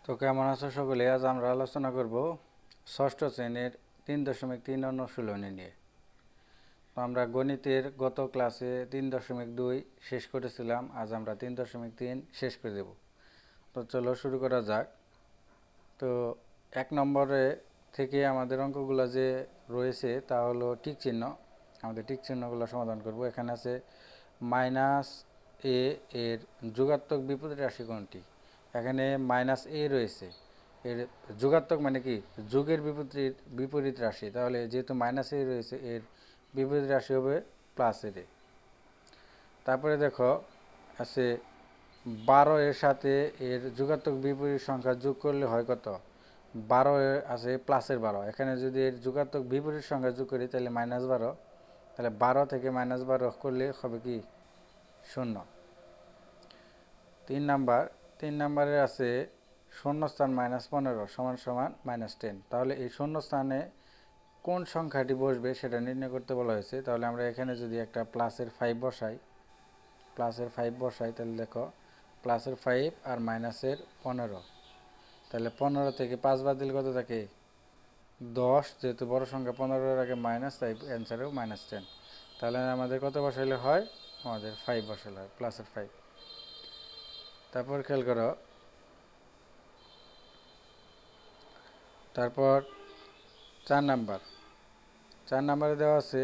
তো কেমন আছো সকলে? আজ আমরা আলোচনা করব ষষ্ঠ শ্রেণীর 3.3 অনুশীলনী নিয়ে। তো আমরা গণিতের গত ক্লাসে 3.2 শেষ করেছিলাম, আজ আমরা 3.3 শেষ করে দেব। তো চলো শুরু করা যাক। তো 1 নম্বরে থেকে আমাদের অঙ্কগুলো যে রয়েছে তা হলো টিক চিহ্ন। আমাদের টিক চিহ্নগুলো সমাধান করব। এখানে আছে -a এর যোগাত্মক বিপরীত রাশি কোনটি? এখানে -a রয়েছে, এর যোগাত্মক মানে কি যোগের বিপরীত রাশি, তাহলে যেহেতু -a রয়েছে এর বিপরীত রাশি হবে +a। তারপরে দেখো আছে 12 এর সাথে এর যোগাত্মক বিপরীত সংখ্যা যোগ করলে হয় কত? 12 আছে +12, এখানে যদি এর যোগাত্মক বিপরীত সংখ্যা যোগ করি তাহলে -12, তাহলে 12 থেকে -12 করলে হবে কি 0। 3 নম্বরে আছে শূন্যস্থান -15 = -10, তাহলে এই শূন্যস্থানে কোন সংখ্যাটি বসবে সেটা নির্ণয় করতে বলা হয়েছে। তাহলে আমরা এখানে যদি একটা +5 বসাই তাহলে দেখো +5 আর -15, তাহলে 15 থেকে 5 বাদ দিলে কত থাকে? 10, যেহেতু বড় সংখ্যা 15 এর আগে মাইনাস, তাই অ্যান্সারেও -10। তাহলে আমাদের কত বসাইলে হয়? আমাদের 5 বসাইলে হয়, +5। তারপর খেয়াল করো, তারপর 4 নম্বরে দেওয়া আছে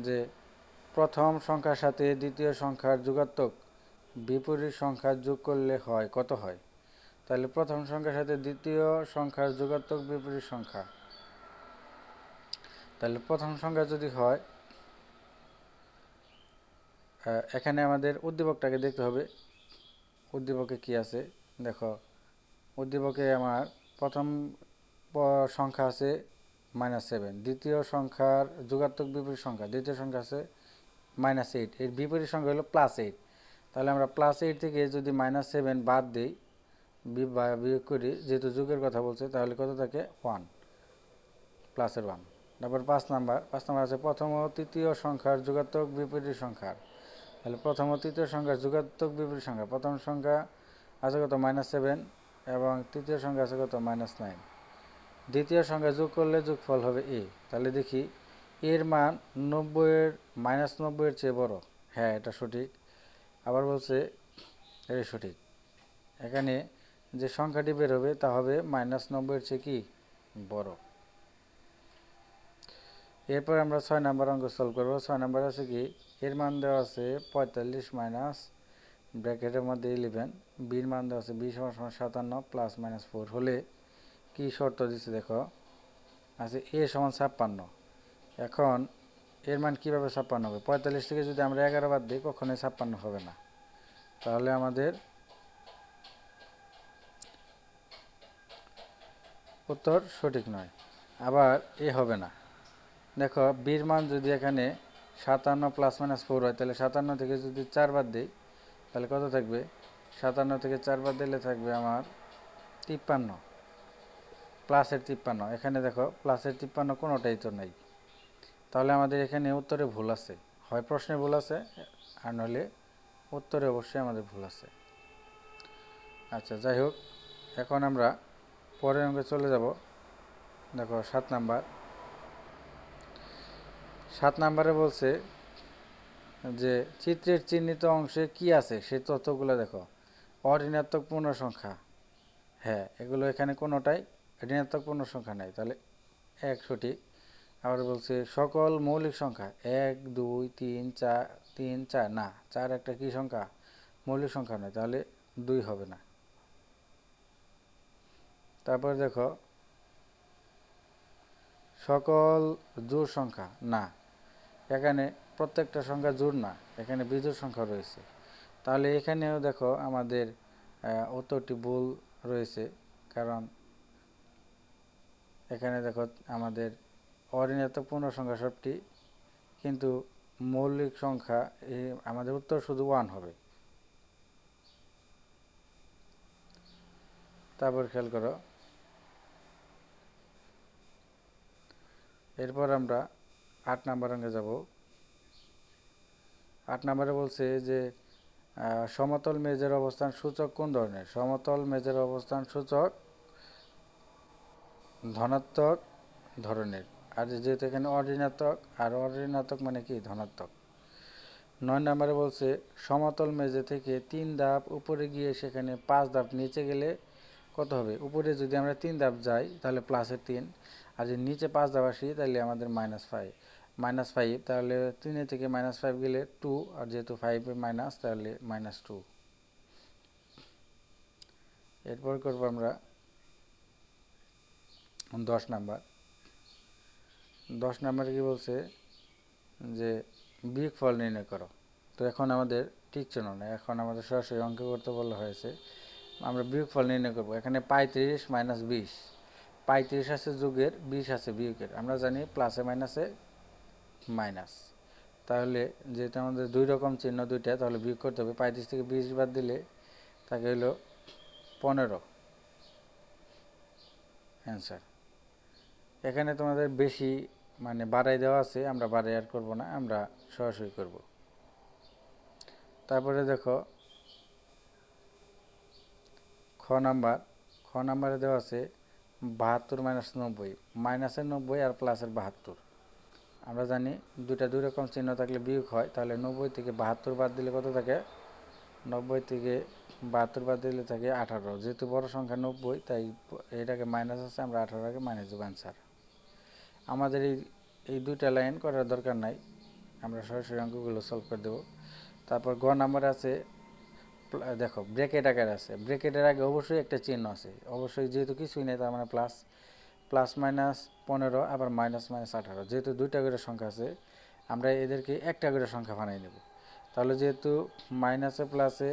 যে প্রথম সংখ্যার সাথে দ্বিতীয় সংখ্যার যোগাত্মক বিপরীত সংখ্যা যোগ করলে হয় কত হয়? তাহলে প্রথম সংখ্যার সাথে দ্বিতীয় সংখ্যার যোগাত্মক বিপরীত সংখ্যা, তাহলে প্রথম সংখ্যা যদি হয়, এখানে আমাদের উদ্দীপকটাকে দেখতে হবে। উদ্দীপকে কি আছে দেখো, উদ্দীপকে আমার প্রথম সংখ্যা আছে -7, দ্বিতীয় সংখ্যার যোগাত্মক বিপরীত সংখ্যা, দ্বিতীয় সংখ্যা আছে -8, এর বিপরীত সংখ্যা হলো +8। তাহলে আমরা +8 থেকে যদি -7 বাদ দিই বা বিয়োগ করি, যেহেতু যোগের কথা বলছে, তাহলে কত থাকে? 1, +1। তারপর 5 নম্বর আছে প্রথম ও তৃতীয় সংখ্যার যোগাত্মক বিপরীত সংখ্যার। তাহলে প্রথম ও তৃতীয় সংখ্যার যোগাত্মক বিপরীত সংখ্যা, প্রথম সংখ্যা আছে কত? -7, এবং তৃতীয় সংখ্যা আছে কত? -9। দ্বিতীয় সংখ্যা যোগ করলে যোগফল হবে a। তাহলে দেখি এর মান 90 এর চেয়ে বড়। হ্যাঁ, এটা সঠিক। আবার বলছে এটা সঠিক। এখানে যে সংখ্যাটি বের হবে তা হবে -90 এর চেয়ে কি বড়। এরপর আমরা 6 নম্বর অঙ্ক সলভ করব। 6 নম্বর আছে কি, এর মান দেওয়া আছে 45 মাইনাস ব্র্যাকেটের মধ্যে 11, বির মান দেওয়া আছে 20 = 57 + -4 হলে কি শর্ত দিচ্ছে দেখো, আছে a = 56। এখন এর মান কীভাবে 56 হবে? 45 থেকে যদি আমরা 11 বাদ দিই কখনোই 56 হবে না, তাহলে আমাদের উত্তর সঠিক নয়। আবার এ হবে না। দেখো বির মান যদি এখানে 57 + -4 হয়, তাহলে 57 থেকে যদি 4 বাদ দিই তাহলে কত থাকবে? 57 থেকে 4 বাদ দিলে থাকবে আমার 53, +53। এখানে দেখো +53 কোনোটাই তো নেই, তাহলে আমাদের এখানে উত্তরে ভুল আছে। হয় প্রশ্নে ভুল আছে, আর নইলে উত্তরে অবশ্যই আমাদের ভুল আছে। আচ্ছা, যাই হোক, এখন আমরা পরের অঙ্কে চলে যাব। দেখো 7 নম্বরে বলছে যে চিত্রের চিহ্নিত অংশে কি আছে সেই তথ্যগুলো দেখো। অঋণাত্মক পূর্ণ সংখ্যা, হ্যাঁ, এগুলো এখানে কোনোটাই ঋণাত্মক পূর্ণ সংখ্যা নেই, তাহলে 1 সঠিক। আবার বলছে সকল মৌলিক সংখ্যা 1 2 3 4 3 4, না, 4 একটা কি সংখ্যা? মৌলিক সংখ্যা নয়, তাহলে 2 হবে না। তারপর দেখো সকল জোড় সংখ্যা, না, এখানে প্রত্যেকটা সংখ্যা জোড় না, এখানে বিজোড় সংখ্যা রয়েছে, তাহলে এখানেও দেখো আমাদের উত্তরটি ভুল রয়েছে। কারণ এখানে দেখো আমাদের অঋণাত্মক পূর্ণ সংখ্যা সবটি, কিন্তু মৌলিক সংখ্যা আমাদের উত্তর শুধু 1 হবে। তারপর খেয়াল করো, এরপর আমরা 8 নম্বর অঙ্কে যাব। 8 নম্বরে বলছে যে সমতল মেজের অবস্থান সূচক কোন ধরনের? সমতল মেজের অবস্থান সূচক ধনাত্মক ধরনের। আর যেহেতু এখানে অঋণাত্মক, আর অঋণাত্মক মানে কি ধনাত্মক। 9 নম্বরে বলছে সমতল মেজে থেকে 3 ধাপ উপরে গিয়ে সেখানে 5 ধাপ নিচে গেলে কত হবে? উপরে যদি আমরা 3 ধাপ যাই তাহলে প্লাসের 3, আর যদি নিচে 5 ধাপ আসি তাহলে আমাদের -5, তাহলে 3 থেকে -5 গেলে 2, আর যেহেতু 5 মাইনাস তাহলে -2। এরপর করবো আমরা 10 নাম্বার। 10 নাম্বারে কি বলছে যে বিয়োগফল নির্ণয় করো। তো এখন আমাদের টিকছে না, এখন আমাদের সরাসরি অঙ্ক করতে বলা হয়েছে। আমরা বিয়োগফল নির্ণয় করব। এখানে 35 মাইনাস 20, 35 আছে যোগের, 20 আছে বিয়োগের। আমরা জানি প্লাসে মাইনাসে মাইনাস, তাহলে যেহেতু আমাদের দুই রকম চিহ্ন দুইটা, তাহলে বিয়োগ করতে হবে। 35 থেকে 20 বাদ দিলে তাকে হলো 15 অ্যান্সার। এখানে তোমাদের বেশি মানে বাড়াই দেওয়া আছে, আমরা বাড়াই আর করবো না, আমরা সরাসরি করব। তারপরে দেখো খ নাম্বারে দেওয়া আছে 72 মাইনাস 90, মাইনাসের 90 আর প্লাসের 72। আমরা জানি দুইটা দুই রকম চিহ্ন থাকলে বিয়োগ হয়, তাহলে 90 থেকে 72 বাদ দিলে কত থাকে? 90 থেকে 72 বাদ দিলে থাকে 18। যেহেতু বড় সংখ্যা 90, তাই এটাকে মাইনাস আছে, আমরা 18 আগে মাইনাস দেবো অ্যান্সার। আমাদের এই দুইটা লাইন করার দরকার নাই, আমরা সরাসরি অঙ্কগুলো সলভ করে দেবো। তারপর গ নাম্বার আছে, দেখো ব্র্যাকেট আকার আছে, ব্র্যাকেটের আগে অবশ্যই একটা চিহ্ন আছে, অবশ্যই, যেহেতু কিছুই নেই তার মানে প্লাস মাইনাস 15 আবার মাইনাস মাইনাস 18। যেহেতু দুইটা করে সংখ্যা আছে, আমরা এদেরকে একটা করে সংখ্যা বানিয়ে নেব। তাহলে যেহেতু মাইনাসে প্লাসে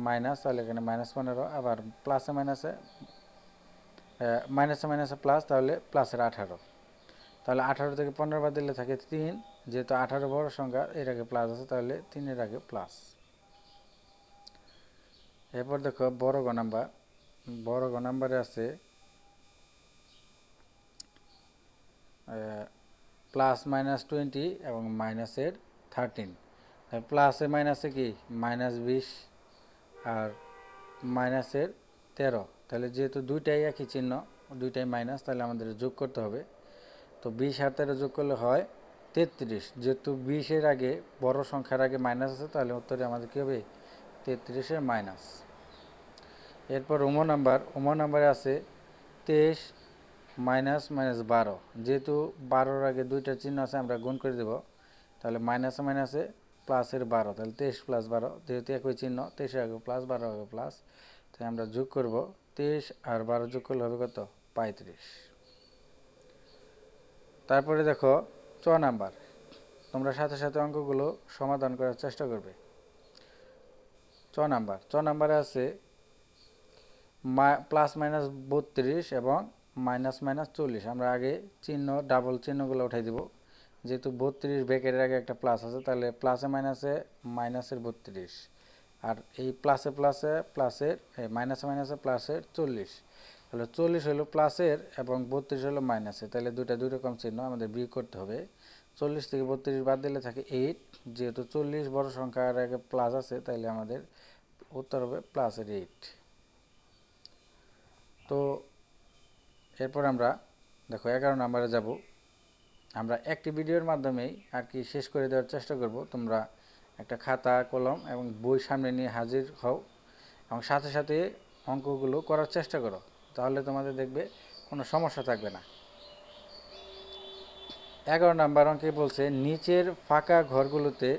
মাইনাস, তাহলে এখানে -15, আবার প্লাসে মাইনাসে প্লাস, তাহলে প্লাসের 18। তাহলে 18 থেকে 15 বাদ দিলে থাকে 3, যেহেতু 18 বড় সংখ্যা, এর আগে প্লাস আছে, তাহলে 3-এর আগে প্লাস। এরপর দেখো বড় গ নাম্বারে আছে প্লাস -20 এবং মাইনাসের 13। প্লাসে মাইনাসে কি -20 আর মাইনাসের 13। তাহলে যেহেতু দুইটাই একই চিহ্ন, দুইটাই মাইনাস, তাহলে আমাদের যোগ করতে হবে। তো 20 আর 13 যোগ করলে হয় 33। যেহেতু 20-এর আগে বড় সংখ্যার আগে মাইনাস আছে, তাহলে উত্তরে আমাদের কী হবে? 33-এর মাইনাস। এরপর ওমো নাম্বারে আছে 23 মাইনাস -12। যেহেতু 12-এর আগে দুইটা চিহ্ন আছে, আমরা গুণ করে দেব। তাহলে মাইনাসে মাইনাসে প্লাসের 12, তাহলে 23 + 12। যেহেতু একই চিহ্ন, 23-এর আগে প্লাস, 12-এর আগে প্লাস, তাই আমরা যোগ করব। 23 আর 12 যোগ করলে হবে কত? 35। তারপরে দেখো চ নাম্বার, তোমরা সাথে সাথে অঙ্কগুলো সমাধান করার চেষ্টা করবে। চ নাম্বারে আছে +-32 এবং -40। আমরা আগে ডাবল চিহ্নগুলো উঠাই দিব। যেহেতু 32 ব্র্যাকেটের আগে একটা প্লাস আছে, তাহলে প্লাসে মাইনাসে মাইনাসের 32, আর এই মাইনাসে প্লাসের 40। তাহলে 40 হলো প্লাসের এবং 32 হলো মাইনাসের, তাহলে দুই রকম চিহ্ন আমাদের বিয়োগ করতে হবে। 40 থেকে 32 বাদ দিলে থাকে 8। যেহেতু 40 বড় সংখ্যার আগে প্লাস আছে, তাহলে আমাদের উত্তর হবে প্লাসের 8। তো এরপর আমরা দেখো 11 নাম্বারে যাব। আমরা একটি ভিডিওর মাধ্যমেই আর কি শেষ করে দেওয়ার চেষ্টা করব। তোমরা একটা খাতা কলম এবং বই সামনে নিয়ে হাজির হও এবং সাথে সাথে অঙ্কগুলো করার চেষ্টা করো, তাহলে তোমাদের দেখবে কোনো সমস্যা থাকবে না। 11 নাম্বার অঙ্কে বলছে নিচের ফাঁকা ঘরগুলোতে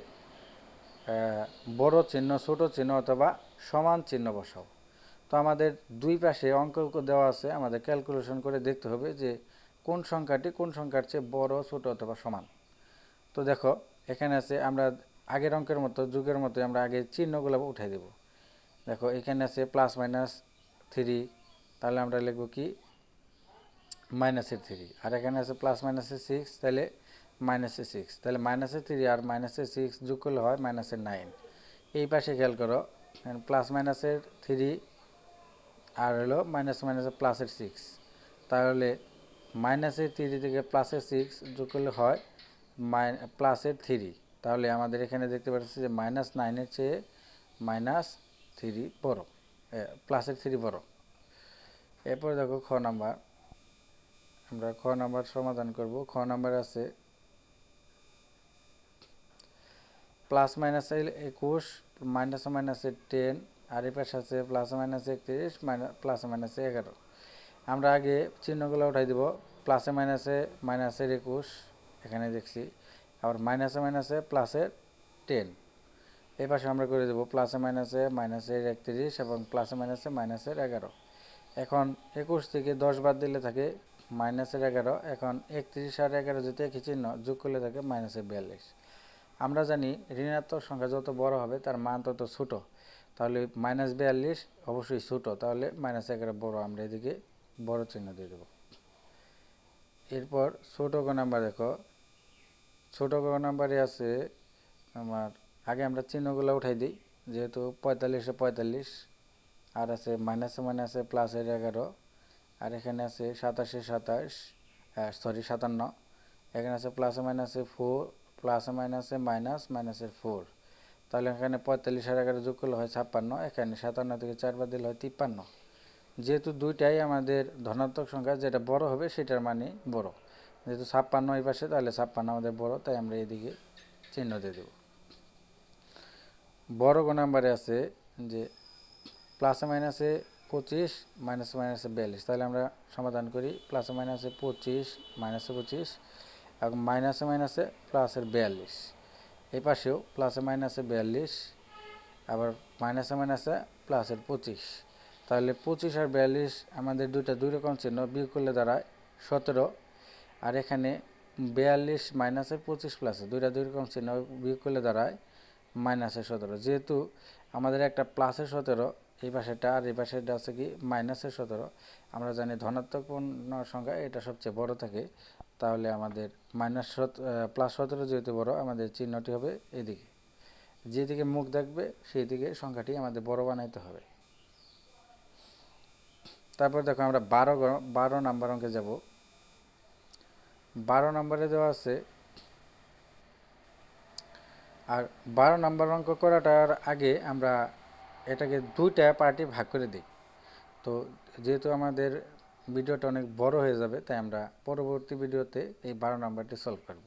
বড় চিহ্ন, ছোট চিহ্ন অথবা সমান চিহ্ন বসাও। তো আমাদের দুই পাশে অঙ্ক দেওয়া আছে, আমাদের ক্যালকুলেশন করে দেখতে হবে যে কোন সংখ্যাটি কোন সংখ্যার চেয়ে বড়, ছোট অথবা সমান। তো দেখো এখানে আছে, আমরা আগের অঙ্কের মতো যুগের মতো আমরা আগে চিহ্নগুলো উঠাই দেব। দেখো এখানে আছে +-3, তাহলে আমরা লিখব কি -3। আর এখানে আছে +-6, তাহলে -6। তাহলে -3 আর -6 যোগ করলে হয় -9। এই পাশে খেয়াল করো, +-3 আর হলো +6। তাহলে -3 থেকে +6 যোগ করলে হয় +3। তাহলে আমাদের এখানে দেখতে পাচ্ছি যে -9-এর চেয়ে -3 বড়, প্লাসের 3 বড়। এরপর দেখো খ নাম্বার, আমরা খ নাম্বার সমাধান করব। খ নাম্বার আছে প্লাস মাইনাস 21 মাইনাস মাইনাসে 10, আর এই পাশে আছে প্লাস মাইনাস 31 প্লাস মাইনাসে 11। আমরা আগে চিহ্নগুলো উঠাই দিব। প্লাসে মাইনাসে মাইনাসের 21 এখানে দেখছি, আবার মাইনাসে মাইনাসে প্লাসের 10। এই পাশে আমরা করে দেব প্লাসে মাইনাসে মাইনাসের 31 এবং প্লাসে মাইনাসে মাইনাসের 11। এখন 21 থেকে 10 বাদ দিলে থাকে মাইনাসের 11। এখন 31 আর 11 যদি একই চিহ্ন, যোগ করলে থাকে মাইনাসের 42। আমরা জানি ঋণাত্মক সংখ্যা যত বড় হবে তার মান তত ছোট, তাহলে -42 অবশ্যই ছোট, তাহলে -11 বড়, আমরা এদিকে বড় চিহ্ন দিয়ে দেব। এরপর ছোট ক নাম্বার দেখো, ছোট ক নাম্বারে আছে আমার, আগে আমরা চিহ্নগুলো উঠাই দিই, যেহেতু 45-এ 45, আর আছে মাইনাসে মাইনাসে প্লাসের 11, আর এখানে আছে 27-এ 27, 57, এখানে আছে প্লাসে মাইনাসে 4, প্লাসে মাইনাসে মাইনাস মাইনাসের 4, তাহলে এখানে 45 আর 11 যোগ করলে হয় 56, এখানে 57 থেকে 4 বাদ দিলে হয় 53। যেহেতু দুইটাই আমাদের ধনাত্মক সংখ্যা, যেটা বড় হবে সেটার মানে বড়, যেহেতু 56 এই পাশে, তাহলে 56 আমাদের বড়, তাই আমরা এদিকে চিহ্ন দিয়ে দেব। বড় গ নাম্বারে আছে যে প্লাসে মাইনাসে 25 মাইনাসে মাইনাসে 42, তাহলে আমরা সমাধান করি। প্লাসে মাইনাসে 25 মাইনাসে 25 এবং মাইনাসে মাইনাসে প্লাসের 42। এই পাশেও প্লাসে মাইনাসে 42, আবার মাইনাসে মাইনাসে প্লাসের 25, তাহলে 25 আর 42 আমাদের দুই রকম চিহ্ন, বিয়োগ করলে দাঁড়ায় 17। আর এখানে 42 মাইনাসের 25 প্লাসে দুই রকম চিহ্ন, বিয়োগ করলে দাঁড়ায় -17। যেহেতু আমাদের একটা প্লাসের 17 এই পাশেটা, আর এই পাশেটা আছে কি -17, আমরা জানি ধনাত্মক পূর্ণ সংখ্যা এটা সবচেয়ে বড় থাকে, তাহলে আমাদের +17 যেহেতু বড়, আমাদের চিহ্নটি হবে এদিকে, যেদিকে মুখ দেখবে সেই দিকে সংখ্যাটি আমাদের বড় বানাইতে হবে। তারপর দেখো আমরা 12 নাম্বার অঙ্কে যাব। 12 নম্বরে দেওয়া আছে, আর 12 নাম্বার অঙ্ক করাটার আগে আমরা এটাকে দুইটা পার্টি ভাগ করে দিই। তো যেহেতু আমাদের ভিডিওটা অনেক বড় হয়ে যাবে, তাই আমরা পরবর্তী ভিডিওতে এই 12 নাম্বারটি সলভ করব।